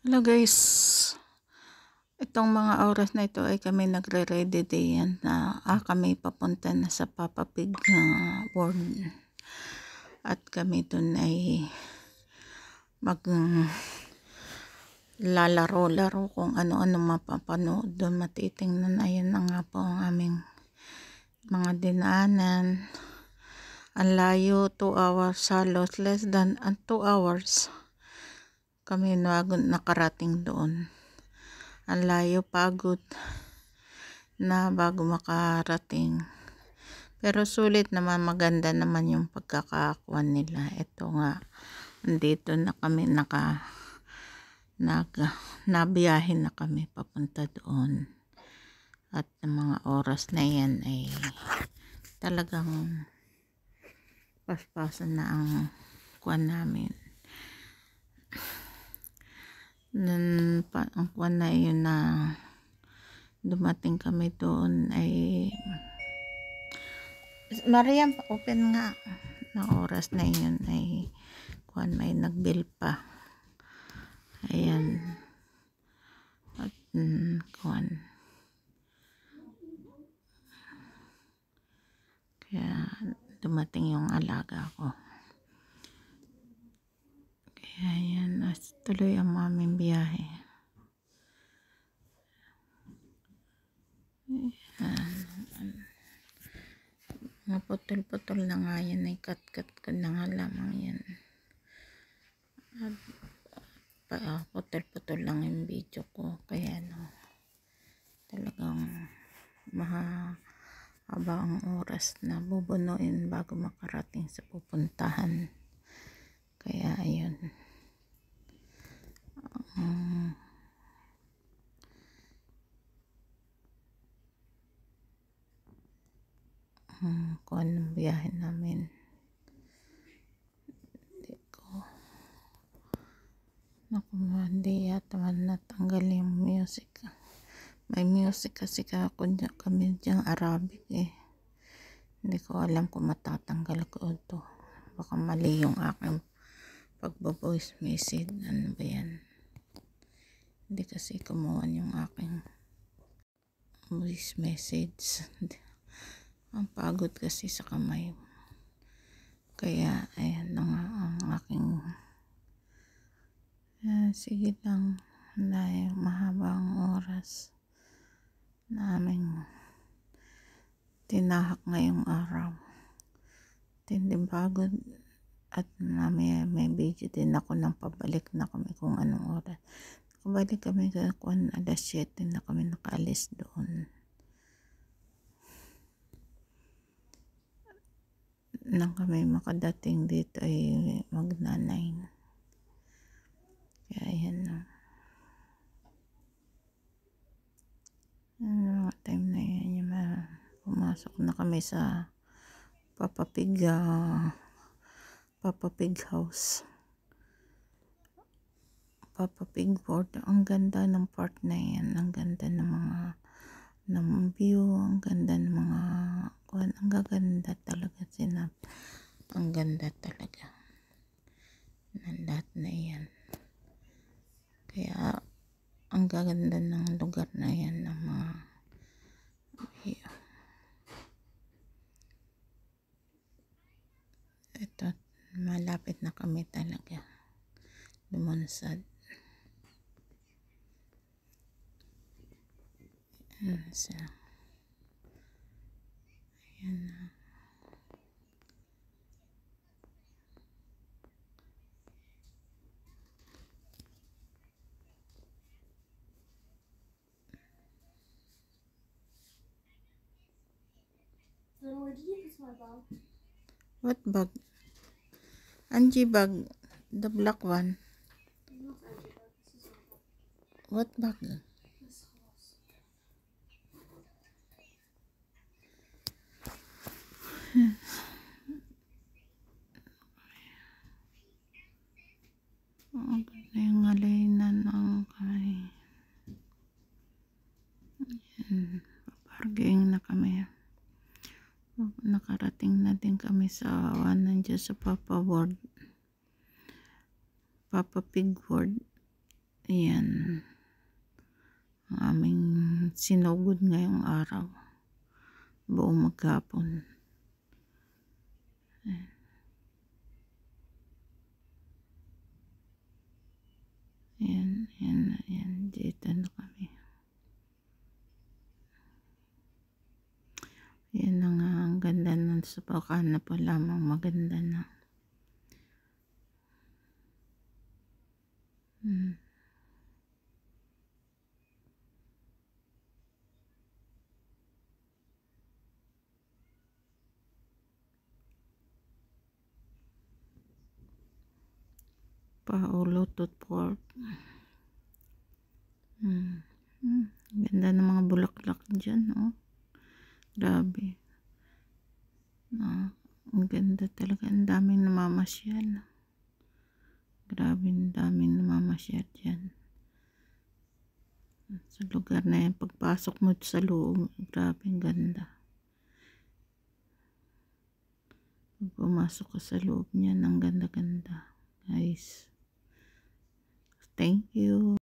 Hello guys, itong mga oras na ito ay kami nagre-ready din na kami papunta na sa Papa Pig World at kami dun ay mag lalaro-laro kung ano-ano mapapanood dun, matitingnan. Ayan na nga po ang aming mga dinaanan. Ang layo, 2 hours halos, less than 2 hours kami nakarating doon. Ang layo, pagod na bago makarating, pero sulit naman, maganda naman yung pagkakakuha nila. Ito nga, andito na kami, nabiyahe na kami papunta doon, at ang mga oras na yan ay talagang paspasan na ang kuha namin. Ang kuha na yun na dumating kami doon ay Mariam, open nga na oras na yun ay kuha, may nagbill pa. Ayan, at kuha, kaya dumating yung alaga ko. Kaya yan, tuloy ang aming biyahe. Naputol-putol na nga yan, ay cut-cut ko na nga lamang yan. At putol-putol lang yung video ko, kaya talagang mahaba ang oras na bubunuin bago makarating sa pupuntahan. Kaya ayun, kung anong biyahe namin. Hindi yata man natanggal yung music. May music kasi kami dyang Arabic eh. Hindi ko alam kung matatanggal ko ito. Baka mali yung aking pagbo-voice message. Ano ba yan? Hindi kasi kumuha yung aking voice message. Ang pagod kasi sa kamay. Kaya ayan na nga ang aking sige lang, dahil mahabang oras naming tinahak ngayong araw. Tinding pagod, at may video din ako ng pabalik na kami kung anong oras. Kabalik kami kung alas 7 na kami nakaalis doon. Nang kami makadating dito ay magna-9. Kaya yan na. Time na yan, yung pumasok na kami sa Papa Pig House, Papa Pig World. Ang ganda ng part na yan, ang ganda ng mga view, ang ganda ng mga ang gaganda talaga ang ganda talaga ng lahat na yan. Kaya ang gaganda ng lugar na yan, ng mga view. Ito, malapit na kami talaga lumunsad. Ayan na. Where did you get my bag? What bag? Angie bag, the black one. Not Angie bag. This is my bag. What bag? This house. Ang ganda yung ngalinan ng kamay. Parking na kami. Nakarating na din kami sa nandiyan sa Papa Pig World. Ayan. Ang aming sinugod ngayong araw. Buong maghapon. Ayan. Dito na kami. Ayan na nga. Ang ganda na sa baka na pa lamang maganda na. Paulutot pork. Ganda ng mga bulaklak dyan, oh. Grabe. Ang ganda talaga. Ang daming namamasyal. Grabe, ang daming namamasyal dyan. Sa lugar na yan, pagpasok mo sa loob, grabe, ang ganda. Pag pumasok ka sa loob niyan, ang ganda-ganda. Guys. Thank you.